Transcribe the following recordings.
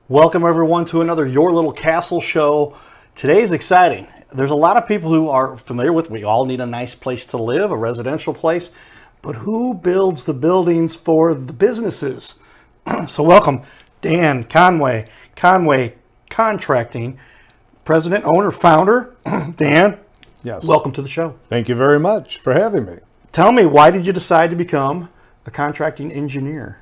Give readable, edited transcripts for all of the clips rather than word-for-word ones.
Welcome everyone to another Your Little Castle show. Today's exciting. There's a lot of people who are familiar with, we all need a nice place to live, a residential place, but who builds the buildings for the businesses? So welcome Dan Conway, Conway Contracting, president, owner, founder. Dan, yes. Welcome to the show. Thank you very much for having me. Tell me, why did you decide to become a contracting engineer?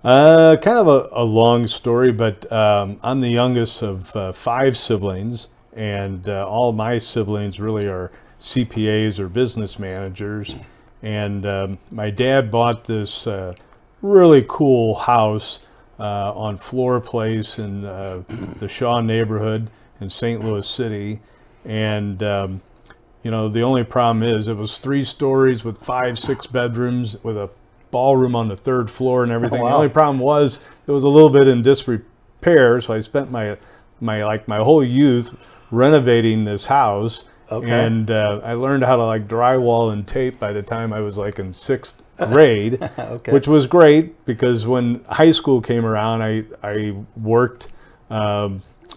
Kind of a long story, but I'm the youngest of 5 siblings, and all my siblings really are CPAs or business managers. And my dad bought this really cool house on Flora Place in the Shaw neighborhood in St. Louis City. And you know, the only problem is it was 3 stories with 5-6 bedrooms with a ballroom on the 3rd floor and everything. Oh, wow. The only problem was it was a little bit in disrepair, so I spent my whole youth renovating this house. Okay. And I learned how to drywall and tape by the time I was in 6th grade. Okay. Which was great because when high school came around, I worked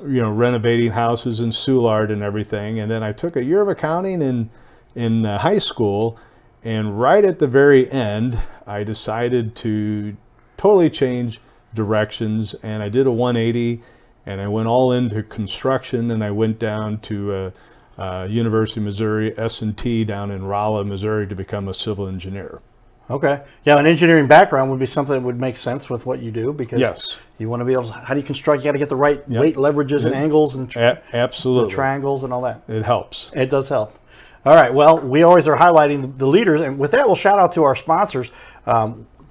renovating houses in Soulard and everything, and then I took a year of accounting in high school. And right at the very end, I decided to totally change directions, and I did a 180, and I went all into construction, and I went down to University of Missouri S&T down in Rolla, Missouri, to become a civil engineer. Okay. Yeah, an engineering background would be something that would make sense with what you do, because yes, you want to be able to, how do you construct? You got to get the right weight leverages and angles and absolutely the triangles and all that. It helps. It does help. All right. Well, we always are highlighting the leaders, and with that, we'll shout out to our sponsors.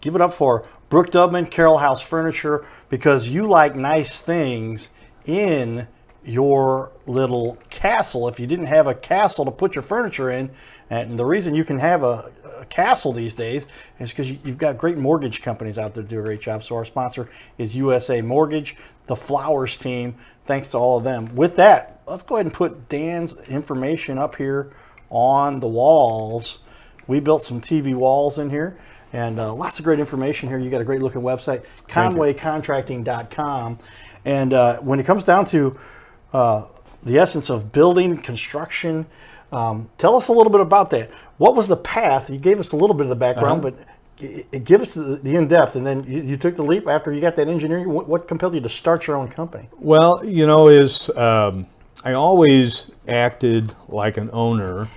Give it up for Brooke Dubman, Carroll House Furniture, because you like nice things in your little castle. If you didn't have a castle to put your furniture in, and the reason you can have a castle these days is because you've got great mortgage companies out there that do a great job. So our sponsor is USA Mortgage, the Flowers team. Thanks to all of them. With that, let's go ahead and put Dan's information up here on the walls. We built some TV walls in here, and lots of great information here. You got a great looking website, conwaycontracting.com. And when it comes down to the essence of building, construction, tell us a little bit about that. What was the path? You gave us a little bit of the background, but give us the in-depth, and then you took the leap after you got that engineering. What compelled you to start your own company? Well, I always acted like an owner,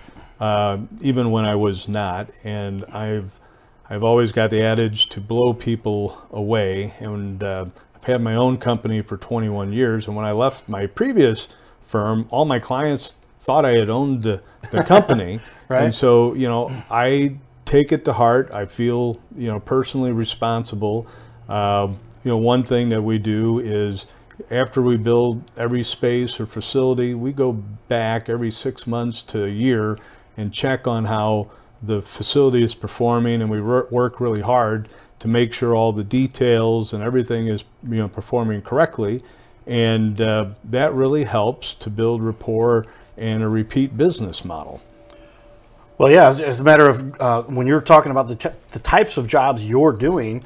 even when I was not, and I've always got the adage to blow people away, and I've had my own company for 21 years, and when I left my previous firm, all my clients thought I had owned the company. Right. And so, I take it to heart. I feel, personally responsible. One thing that we do is after we build every space or facility, we go back every 6 months to a year and check on how the facility is performing, and we work really hard to make sure all the details and everything is performing correctly, and that really helps to build rapport and a repeat business model. Well, yeah, as a matter of when you're talking about the types of jobs you're doing,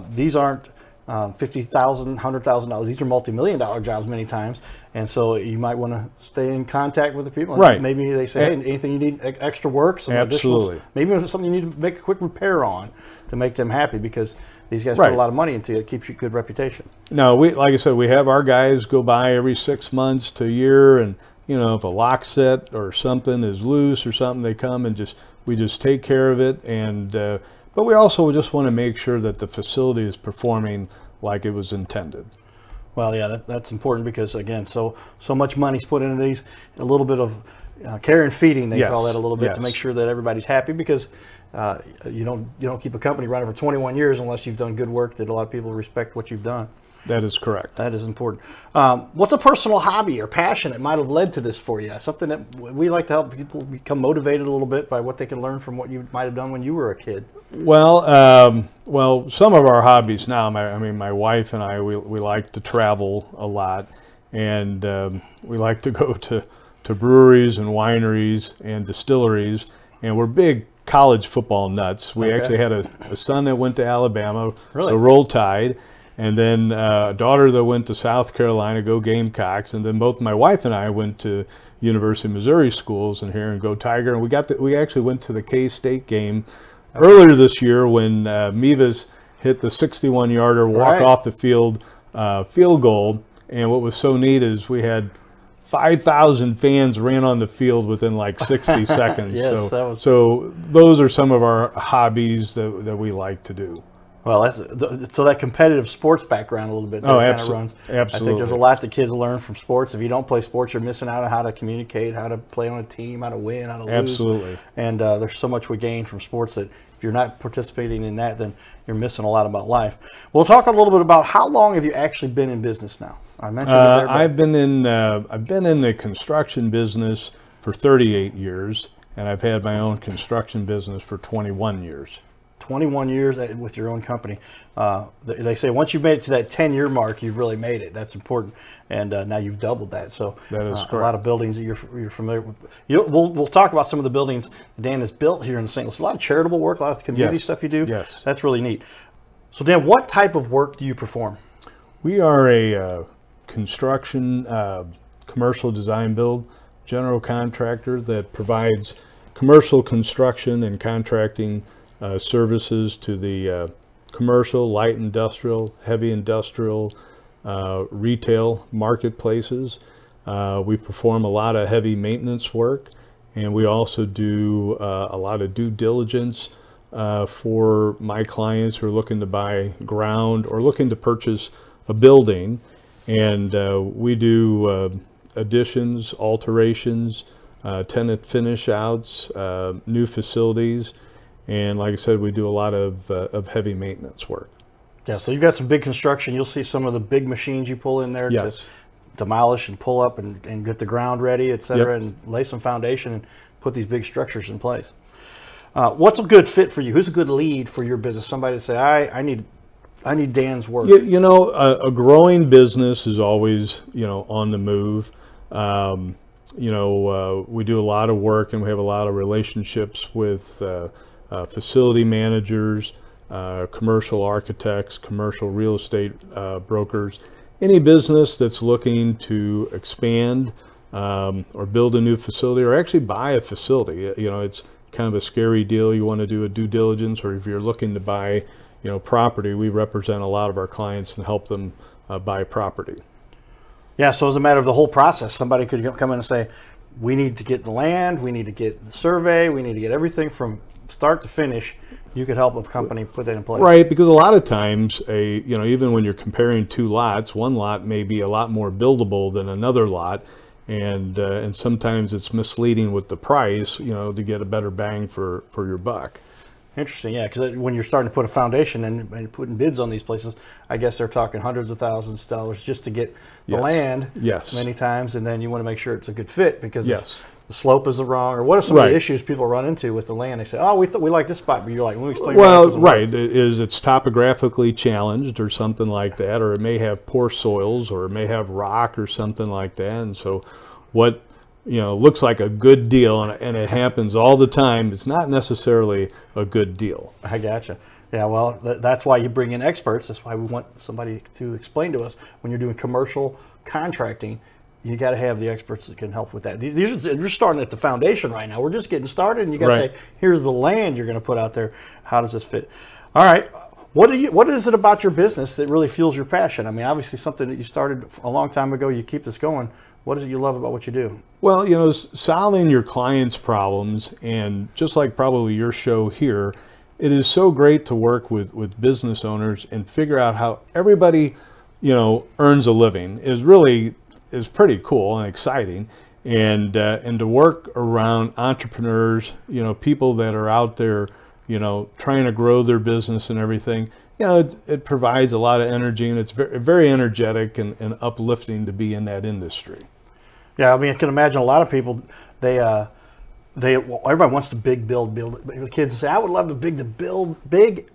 these aren't $50,000, $100,000. These are multi-million-dollar jobs many times, and so you might want to stay in contact with the people. Right. Maybe they say, hey, anything you need extra work, some absolutely. Maybe it's something you need to make a quick repair on to make them happy, because these guys put a lot of money into it. It keeps you a good reputation. No, like I said, we have our guys go by every 6 months to a year, and if a lock set or something is loose or something, they come and we just take care of it. And but we also just want to make sure that the facility is performing like it was intended. Well, yeah, that's important, because again, so much money's put into these. A little bit of care and feeding, they call that a little bit, to make sure that everybody's happy, because you don't keep a company running for 21 years unless you've done good work that a lot of people respect what you've done. That is correct. That is important. What's a personal hobby or passion that might have led to this for you? Something that we like to help people become motivated a little bit by what they can learn from what you might have done when you were a kid. Well, some of our hobbies now, my wife and I, we like to travel a lot, and we like to go to breweries and wineries and distilleries, and we're big college football nuts. We actually had a son that went to Alabama, Really? so Roll Tide. And then a daughter that went to South Carolina, go Gamecocks. And then both my wife and I went to University of Missouri schools in here and go Tiger. And we actually went to the K-State game earlier this year when Mevis hit the 61-yarder walk off the field goal. And what was so neat is we had 5,000 fans ran on the field within like 60 seconds. Yes, so those are some of our hobbies that we like to do. Well, so that competitive sports background a little bit. Oh, absolutely. Absolutely. I think there's a lot that kids learn from sports. If you don't play sports, you're missing out on how to communicate, how to play on a team, how to win, how to lose. Absolutely. And there's so much we gain from sports that if you're not participating in that, then you're missing a lot about life. We'll talk a little bit about how long have you actually been in business now? I mentioned I've been in the construction business for 38 years, and I've had my own construction business for 21 years. 21 years with your own company. They say once you've made it to that 10-year mark, you've really made it. That's important, and now you've doubled that. So that is correct. A lot of buildings that you're familiar with. We'll talk about some of the buildings Dan has built here in St. Louis. A lot of charitable work, a lot of community stuff you do. Yes, that's really neat. So Dan, what type of work do you perform? We are a construction, commercial design build general contractor that provides commercial construction and contracting services to the commercial, light industrial, heavy industrial, retail marketplaces. We perform a lot of heavy maintenance work, and we also do a lot of due diligence for my clients who are looking to buy ground or looking to purchase a building. And we do additions, alterations, tenant finish outs, new facilities. And like I said, we do a lot of heavy maintenance work. Yeah, so you've got some big construction. You'll see some of the big machines you pull in there to demolish and pull up and get the ground ready, et cetera, and lay some foundation and put these big structures in place. What's a good fit for you? Who's a good lead for your business? Somebody to say, I need Dan's work. You know, a growing business is always, on the move. We do a lot of work, and we have a lot of relationships with facility managers, commercial architects, commercial real estate brokers. Any business that's looking to expand or build a new facility or actually buy a facility, it's kind of a scary deal. You want to do a due diligence, or if you're looking to buy property, we represent a lot of our clients and help them buy property. Yeah, so as a matter of the whole process, somebody could come in and say, we need to get the land, we need to get the survey, we need to get everything from start to finish. You could help a company put that in place. Right, because a lot of times, even when you're comparing two lots, one lot may be a lot more buildable than another lot, and sometimes it's misleading with the price, to get a better bang for your buck. Interesting, yeah, because when you're starting to put a foundation and putting bids on these places, I guess they're talking hundreds of thousands of dollars just to get the land many times, and then you want to make sure it's a good fit, because if the slope is wrong, or what are some of the issues people run into with the land? They say, oh, we like this spot, but you're like, let me explain. Well, it's topographically challenged or something like that, or it may have poor soils, or it may have rock or something like that, and so what looks like a good deal, and it happens all the time, it's not necessarily a good deal. I gotcha. Yeah, well, that's why you bring in experts. That's why we want somebody to explain to us when you're doing commercial contracting. You got to have the experts that can help with that. You're starting at the foundation right now. We're just getting started, and you got to say, here's the land you're going to put out there. How does this fit? All right. What is it about your business that really fuels your passion? I mean, obviously something that you started a long time ago. You keep this going. What is it you love about what you do? Well, solving your clients' problems, and just like probably your show here, it is so great to work with business owners and figure out how everybody, earns a living is pretty cool and exciting. And to work around entrepreneurs, people that are out there, trying to grow their business and everything, it provides a lot of energy, and it's very, very energetic and uplifting to be in that industry. Yeah, I mean, I can imagine a lot of people, everybody wants to build. Kids say, I would love to build big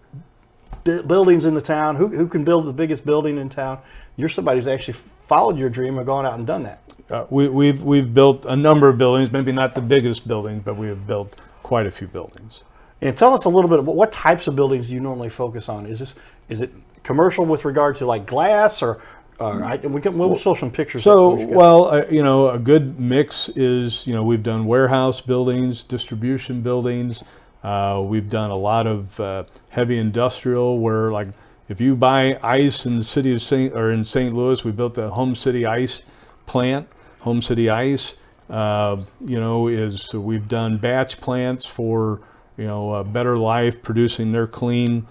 buildings in the town. Who can build the biggest building in town? You're somebody who's actually followed your dream and gone out and done that. We've built a number of buildings, maybe not the biggest building, but we have built quite a few buildings. And tell us a little bit about what types of buildings do you normally focus on? Is it commercial with regard to like glass, or we'll show some pictures. So, well, you know, a good mix is, you know, we've done warehouse buildings, distribution buildings. We've done a lot of heavy industrial where, like, if you buy ice in the city of in St. Louis, we built the Home City Ice plant. Home City Ice, you know, so we've done batch plants for, you know, Better Life, producing their cleaning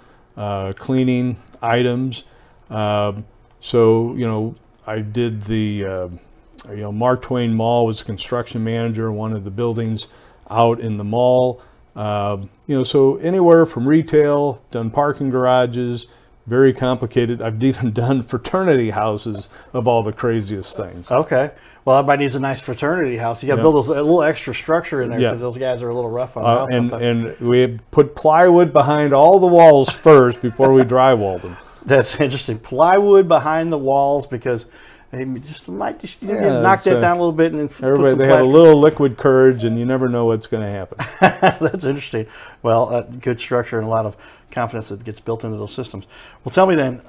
items. So, you know, I did the, you know, Mark Twain Mall, was a construction manager, one of the buildings out in the mall. You know, so anywhere from retail, done parking garages, very complicated. I've even done fraternity houses, of all the craziest things. Okay. Well, everybody needs a nice fraternity house. You got to build a little extra structure in there, because those guys are a little rough on the house sometimes. And we put plywood behind all the walls first before we drywalled them. That's interesting. Plywood behind the walls, because they might just knock that down a little bit, and then they have a little liquid courage, and you never know what's going to happen. That's interesting. Well, good structure and a lot of confidence that gets built into those systems. Well, tell me then,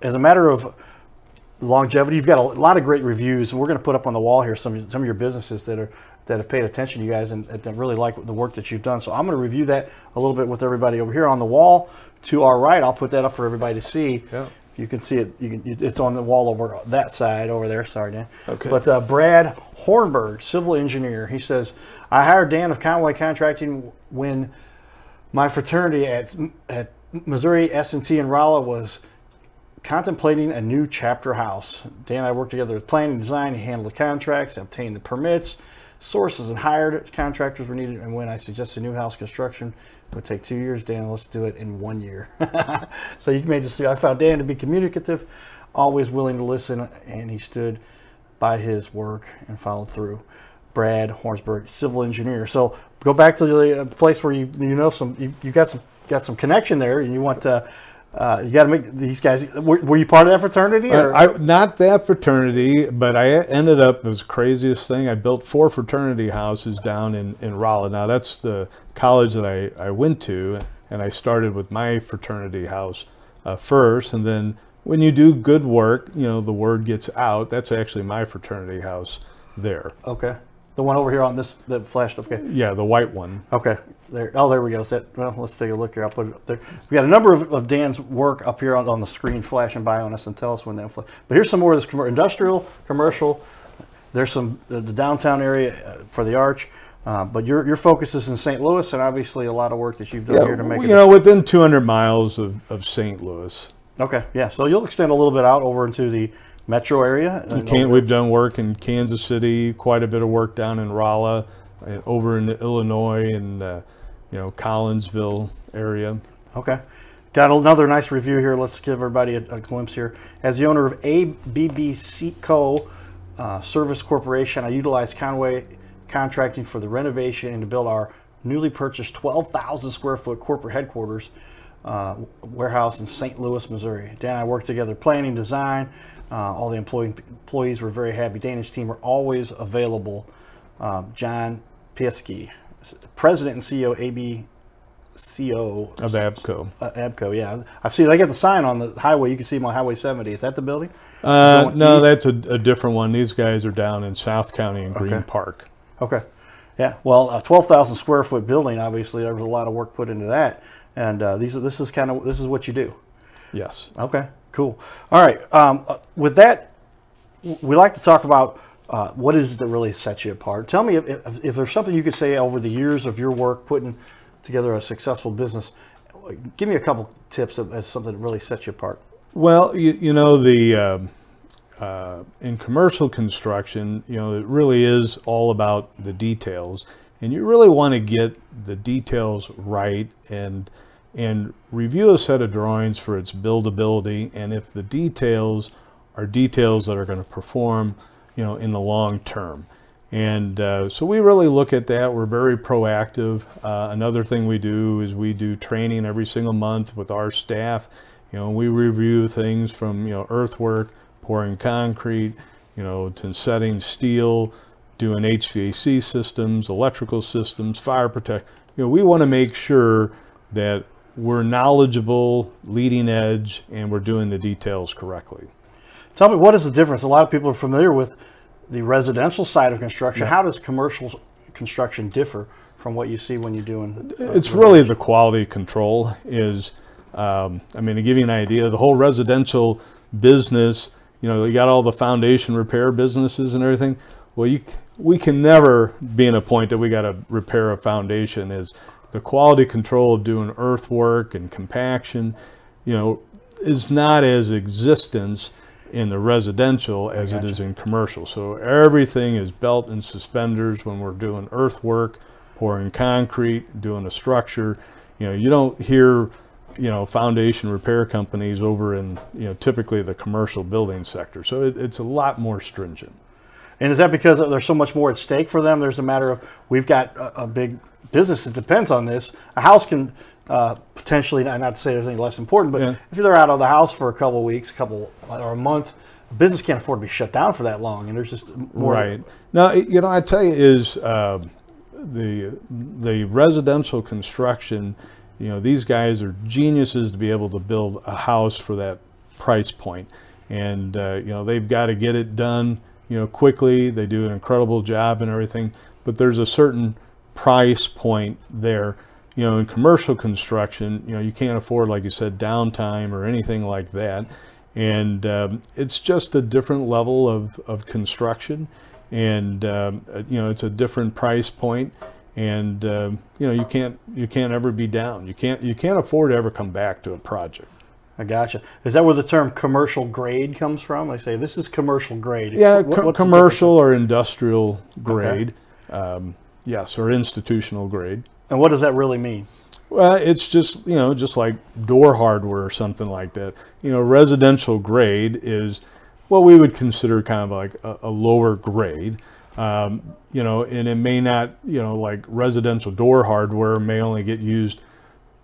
as a matter of longevity, you've got a lot of great reviews, and we're going to put up on the wall here some of your businesses that have paid attention to you guys and that really like the work that you've done. So I'm going to review that a little bit with everybody over here on the wall. To our right, I'll put that up for everybody to see. Yeah. You can see it. It's on the wall over that side over there. Sorry, Dan. Okay. But Brad Hornberg, civil engineer, he says, I hired Dan of Conway Contracting when my fraternity at Missouri S&T in Rolla was contemplating a new chapter house. Dan and I worked together with planning and design. He handled the contracts, obtained the permits, sources, and hired contractors were needed. And when I suggested new house construction, it would take 2 years. Dan, let's do it in 1 year. So you may just see, I found Dan to be communicative, always willing to listen, and he stood by his work and followed through. Brad Hornsberg, civil engineer. So go back to the place where you know you got some connection there, and you want to. You got to make these guys. Were you part of that fraternity? Or? Not that fraternity, but I ended up, it was the craziest thing. I built 4 fraternity houses down in Rolla. Now, that's the college that I went to, and I started with my fraternity house first. And then when you do good work, you know, the word gets out. That's actually my fraternity house there. Okay. The one over here on this that flashed. Okay. Yeah, the white one. Okay. There. Oh, there we go. Well, let's take a look here. I'll put it up there. We got a number of Dan's work up here on the screen flashing by on us, and tell us when that. But here's some more of this industrial, commercial. There's some the downtown area for the Arch. But your focus is in St. Louis, and obviously a lot of work that you've done here to make it. You know, within 200 miles of St. Louis. Okay. Yeah. So you'll extend a little bit out over into the metro area. We've done work in Kansas City, quite a bit of work down in Rolla, over in Illinois, and you know, Collinsville area. Okay, got another nice review here. Let's give everybody a glimpse here. As the owner of ABBC Co. Service Corporation, I utilize Conway Contracting for the renovation and to build our newly purchased 12,000 square foot corporate headquarters warehouse in St. Louis, Missouri. Dan and I worked together, planning, design. All the employees were very happy. Dan and his team were always available. John Piesky, President and CEO, ABCO. Of ABCO. ABCO, yeah. I've seen. I got the sign on the highway. You can see them on Highway 70. Is that the building? No, that's a different one. These guys are down in South County in Green Park. Okay. Yeah. Well, a 12,000 square foot building. Obviously, there was a lot of work put into that. And this is what you do. Yes. Okay. Cool. All right. With that, we like to talk about what is it that really sets you apart. Tell me if there's something you could say over the years of your work putting together a successful business. Give me a couple tips as something that really sets you apart. Well, you know, in commercial construction, you know, it really is all about the details, and you really want to get the details right and review a set of drawings for its buildability, and if the details are details that are going to perform, you know, in the long term. And so we really look at that. We're very proactive. Another thing we do is we do training every single month with our staff. You know, we review things from, you know, earthwork, pouring concrete, you know, to setting steel, doing HVAC systems, electrical systems, fire protection. You know, we want to make sure that we're knowledgeable, leading edge, and we're doing the details correctly. Tell me, what is the difference? A lot of people are familiar with the residential side of construction. Yeah. How does commercial construction differ from what you see when you're doing? It's really the quality control is, I mean, to give you an idea, the whole residential business, you know, you got all the foundation repair businesses and everything. Well, we can never be in a point that we got to repair a foundation. Is the quality control of doing earthwork and compaction, you know, is not as existence in the residential as it is in commercial. So everything is belt and suspenders when we're doing earthwork, pouring concrete, doing a structure. You know, you don't hear, you know, foundation repair companies over in, you know, typically the commercial building sector. So it's a lot more stringent. And is that because there's so much more at stake for them? There's a matter of, we've got a big business that depends on this. A house can potentially, not to say there's anything less important, but if they're out of the house for a couple of weeks, or a month, a business can't afford to be shut down for that long. And there's just more. Right. Now, you know, I tell you, is the residential construction, you know, these guys are geniuses to be able to build a house for that price point. And, you know, they've got to get it done, you know, quickly. They do an incredible job and everything, but there's a certain price point there. You know, in commercial construction, you know, you can't afford, like you said, downtime or anything like that. And it's just a different level of construction. And, you know, it's a different price point. And, you know, you can't ever be down. You can't afford to ever come back to a project. I gotcha. Is that where the term commercial grade comes from? I say this is commercial grade. Yeah, commercial or industrial grade. Okay. Yes, or institutional grade. And what does that really mean? Well, it's just, you know, just like door hardware or something like that. You know, residential grade is what we would consider kind of like a lower grade. You know, and it may not, you know, like residential door hardware may only get used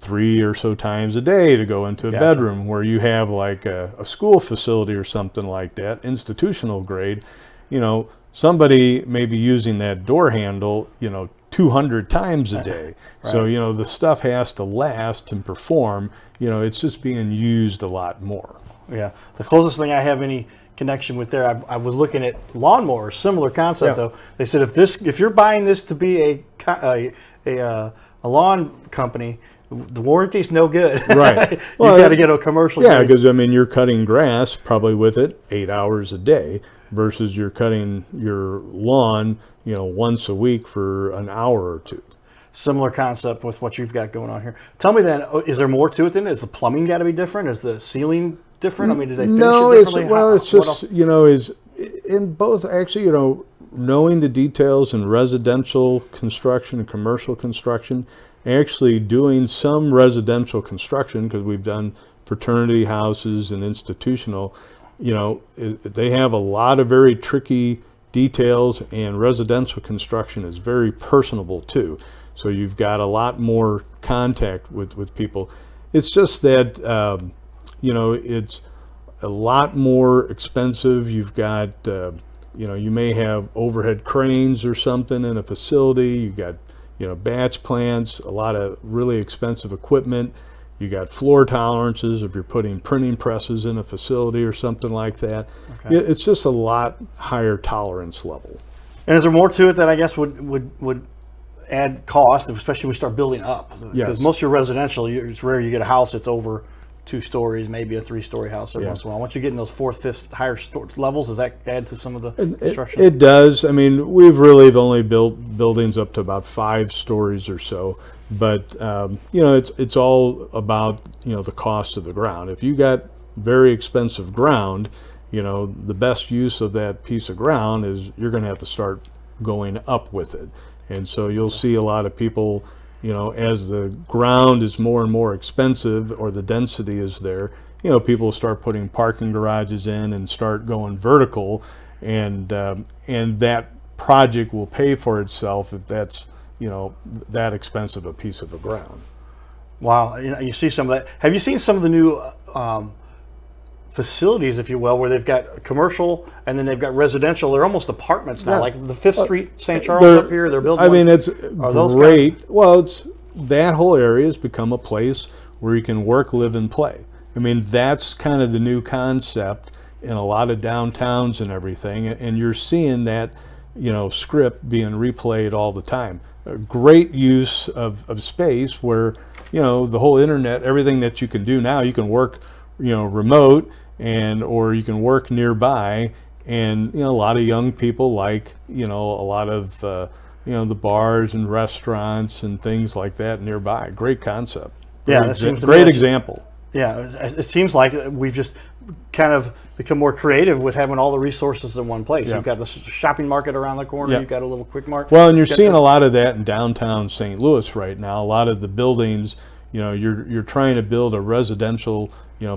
3 or so times a day to go into a bedroom, where you have like a school facility or something like that, institutional grade. You know, somebody may be using that door handle, you know, 200 times a day. Right. So, you know, the stuff has to last and perform. You know, it's just being used a lot more. Yeah. The closest thing I have any connection with there, I was looking at lawnmowers, similar concept though. They said if you're buying this to be a lawn company, the warranty's no good. Right. Well, you've got to get a commercial. Yeah, because I mean, you're cutting grass probably with it 8 hours a day versus you're cutting your lawn, you know, once a week for an hour or two. Similar concept with what you've got going on here. Tell me then, is there more to it then? Is the plumbing got to be different? Is the ceiling different? I mean, did they finish it differently? Well, it's just, you know, is in both actually, you know, knowing the details in residential construction and commercial construction, actually doing some residential construction, because we've done fraternity houses and institutional, you know, they have a lot of very tricky details, and residential construction is very personable too. So you've got a lot more contact with people. It's just that, you know, it's a lot more expensive. You've got, you know, you may have overhead cranes or something in a facility. You've got, you know, batch plants, a lot of really expensive equipment. You got floor tolerances if you're putting printing presses in a facility or something like that. Okay. It's just a lot higher tolerance level. And is there more to it that I guess would add cost, especially when we start building up? Yes. Because most of your residential, it's rare you get a house that's over 2 stories, maybe a 3-story house every once in a while. Once you get in those 4th, 5th higher levels, does that add to some of the construction? It does. I mean, we've really only built buildings up to about 5 stories or so. But, you know, it's all about, you know, the cost of the ground. If you got very expensive ground, you know, the best use of that piece of ground is you're going to have to start going up with it. And so you'll see a lot of people, you know, as the ground is more and more expensive, or the density is there, you know, people start putting parking garages in and start going vertical, and that project will pay for itself if that's, you know, that expensive a piece of the ground. Wow, you see some of that. Have you seen some of the new facilities, if you will, where they've got commercial and then they've got residential? They're almost apartments now, like the 5th Street St. Charles up here. They're building. I mean, it's great. Well, it's that whole area has become a place where you can work, live, and play. I mean, that's kind of the new concept in a lot of downtowns and everything, and you're seeing that, script being replayed all the time. A great use of space where, the whole internet, everything that you can do now, you can work, remote, or you can work nearby. And, a lot of young people like, a lot of, the bars and restaurants and things like that nearby. Great concept. Yeah, that seems great example. Yeah, it seems like we've just kind of become more creative with having all the resources in one place. Yeah. You've got the shopping market around the corner. Yeah. You've got a little quick mart. Well, and you're seeing a lot of that in downtown St. Louis right now. A lot of the buildings, you're trying to build a residential,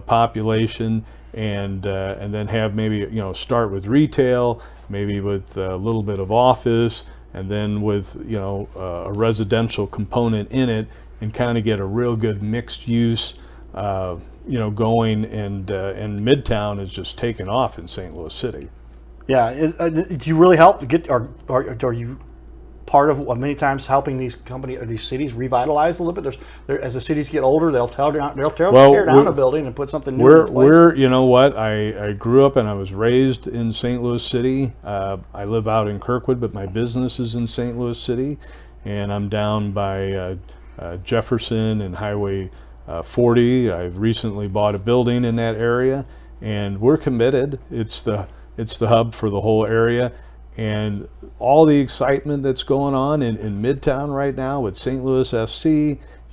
population, and then have maybe, start with retail, maybe with a little bit of office, and then with, a residential component in it, and kind of get a real good mixed use, going, and Midtown is just taken off in St. Louis City. Yeah, do you really help to get, or are you part of many times helping these companies or these cities revitalize a little bit? As the cities get older, they'll tear down a building and put something new in place. You know what? I grew up and I was raised in St. Louis City. I live out in Kirkwood, but my business is in St. Louis City, and I'm down by Jefferson and Highway 40. I've recently bought a building in that area, and we're committed. It's the hub for the whole area. And all the excitement that's going on in Midtown right now with St. Louis SC,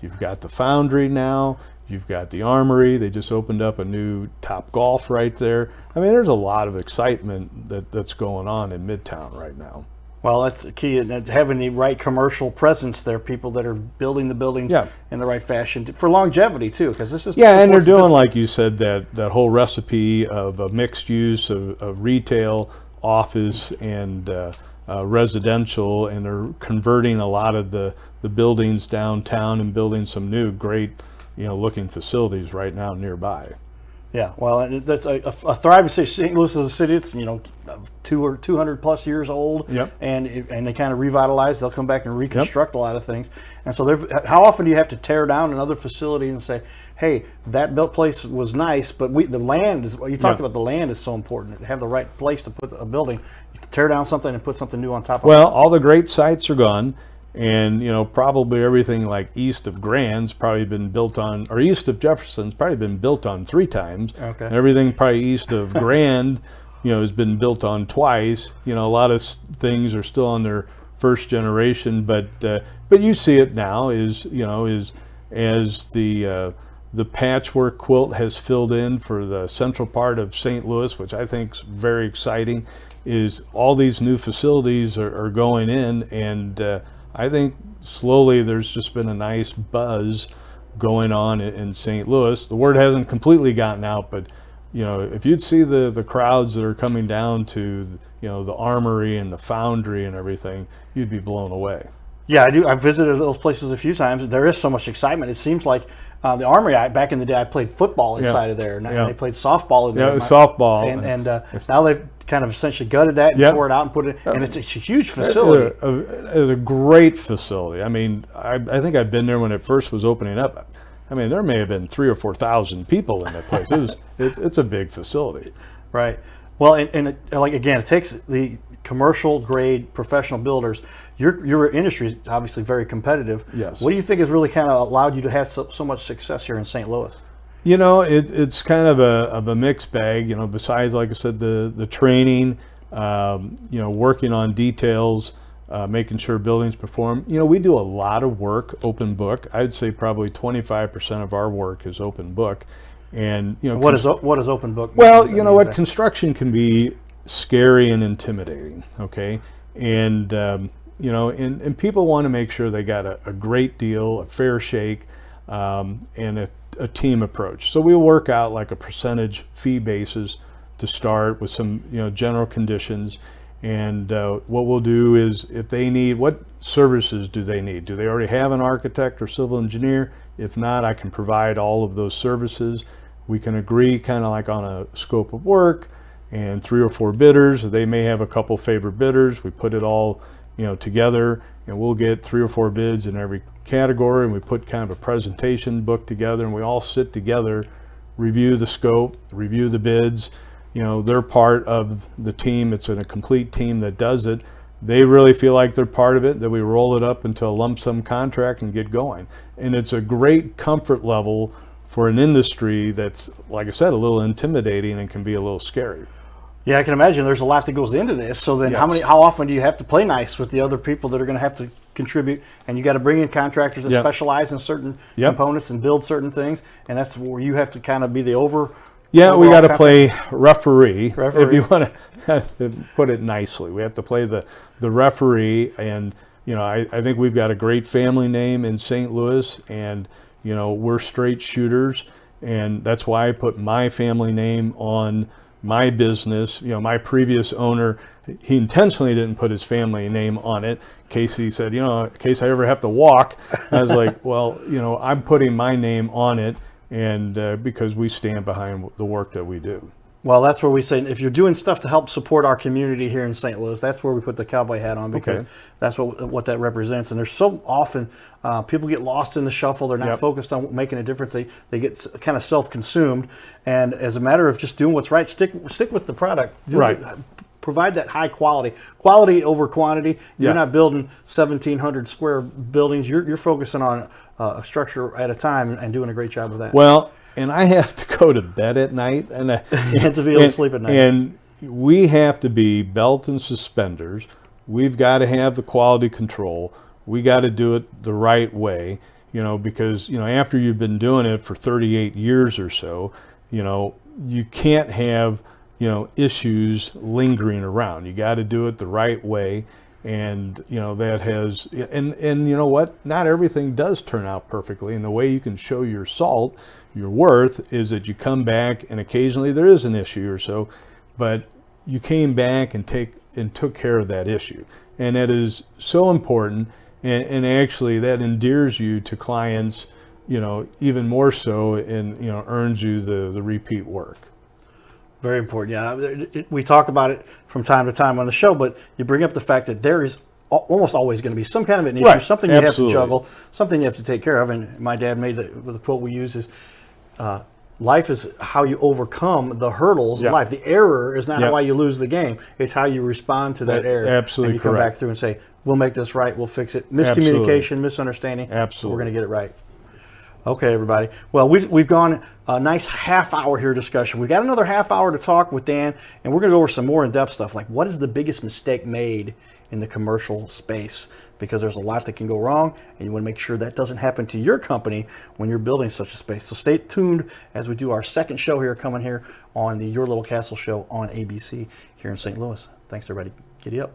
you've got the Foundry now, you've got the Armory, they just opened up a new Top Golf right there. I mean, there's a lot of excitement that's going on in Midtown right now. Well, that's the key, having the right commercial presence there, people that are building the buildings in the right fashion for longevity too, because this is... Yeah, and they're doing, like you said, that whole recipe of a mixed use of retail, office, and residential, and they're converting a lot of the buildings downtown and building some new great looking facilities right now nearby. Yeah, well, that's a thriving city. St. Louis is a city. It's 200 plus years old. Yep. And they kind of revitalize. They'll come back and reconstruct a lot of things. And so, how often do you have to tear down another facility and say, "Hey, that built place was nice, but the land is." You talked about the land is so important. To have the right place to put a building, you have to tear down something and put something new on top of it. Well, all the great sites are gone. And probably everything like east of Grand's probably been built on, or east of Jefferson's probably been built on 3 times. Okay. And everything probably east of Grand, has been built on twice. A lot of things are still on their first generation, but you see it now as the patchwork quilt has filled in for the central part of St. Louis, which I think is very exciting. Is all these new facilities are going in, and I think slowly there's just been a nice buzz going on in St. Louis. The word hasn't completely gotten out, but if you'd see the crowds that are coming down to the Armory and the Foundry and everything, you'd be blown away. Yeah, I do. I've visited those places a few times. There is so much excitement. It seems like the Armory, back in the day, I played football inside of there. And they played softball in there. Yeah, softball. And now they've kind of essentially gutted that and tore it out and put it, and it's a huge facility. It's a great facility. I mean, I think I've been there when it first was opening up. I mean, there may have been 3,000 or 4,000 people in that place. It's a big facility. Right. Well, and like again, it takes the commercial grade professional builders. Your industry is obviously very competitive. Yes. What do you think has really kind of allowed you to have so much success here in St. Louis? It's kind of a mixed bag. Besides, like I said, the training, working on details, making sure buildings perform. We do a lot of work open book. I'd say probably 25% of our work is open book. And what is open book? Well, what construction can be scary and intimidating. Okay, and and people want to make sure they got a great deal, a fair shake, and a team approach. So we work out like a percentage fee basis to start with some general conditions. And what we'll do is, if they need, what services do they need? Do they already have an architect or civil engineer? If not, I can provide all of those services. We can agree kind of like on a scope of work and 3 or 4 bidders. They may have a couple favorite bidders. We put it all together, and we'll get 3 or 4 bids in every category, and we put kind of a presentation book together, and we all sit together, review the scope, review the bids. You know, they're part of the team. It's a complete team that does it. They really feel like they're part of it, that we roll it up into a lump sum contract and get going. And it's a great comfort level for an industry that's, like I said, a little intimidating and can be a little scary. Yeah, I can imagine there's a lot that goes into this. So then Yes. how often do you have to play nice with the other people that are going to have to contribute? And you got to bring in contractors that Yep. specialize in certain Yep. components and build certain things. And that's where you have to kind of be the Yeah, we overall got to contract- play referee, Referee. if you want to put it nicely. We have to play the referee, and you know, I think we've got a great family name in St. Louis, and you know, we're straight shooters, and that's why I put my family name on my business. You know, my previous owner, he intentionally didn't put his family name on it in case he said, you know, in case I ever have to walk. I was like, well, you know, I'm putting my name on it, and because we stand behind the work that we do. Well, that's where we say if you're doing stuff to help support our community here in St. Louis, that's where we put the cowboy hat on, because Okay. that's what that represents. And there's so often people get lost in the shuffle. They're not Yep. focused on making a difference. They get kind of self-consumed. And as a matter of just doing what's right, stick with the product. Right. Provide that high quality over quantity. You're Yeah. not building 1,700 square buildings. You're focusing on a structure at a time and doing a great job of that. Well, and I have to go to bed at night, and You have to be able to sleep at night. And we have to be belt and suspenders. We've got to have the quality control. We got to do it the right way, you know, because, you know, after you've been doing it for 38 years or so, you know, you can't have, you know, issues lingering around. You got to do it the right way. And, you know, that has, and you know what, not everything does turn out perfectly. And the way you can show your salt, your worth, is that you come back and occasionally there is an issue or so, but you came back and took care of that issue. And that is so important. And actually that endears you to clients, you know, even more so, and, you know, earns you the repeat work. Very important. Yeah, we talk about it from time to time on the show, but you bring up the fact that there is almost always going to be some kind of an issue, Right. something you Absolutely. have to juggle, something you have to take care of. And my dad made the quote we use is, life is how you overcome the hurdles Yeah. of life. The error is not Yeah. why you lose the game. It's how you respond to that error. Absolutely And you come correct. back through and say, we'll make this right. We'll fix it. Miscommunication, misunderstanding. Absolutely. We're going to get it right. Okay, everybody. Well, we've gone a nice half hour here discussion. We got another half hour to talk with Dan, and we're going to go over some more in-depth stuff, like what is the biggest mistake made in the commercial space, because there's a lot that can go wrong, and you want to make sure that doesn't happen to your company when you're building such a space. So stay tuned as we do our second show here, coming here on the Your Little Castle show on ABC here in St. Louis. Thanks, everybody. Giddy up.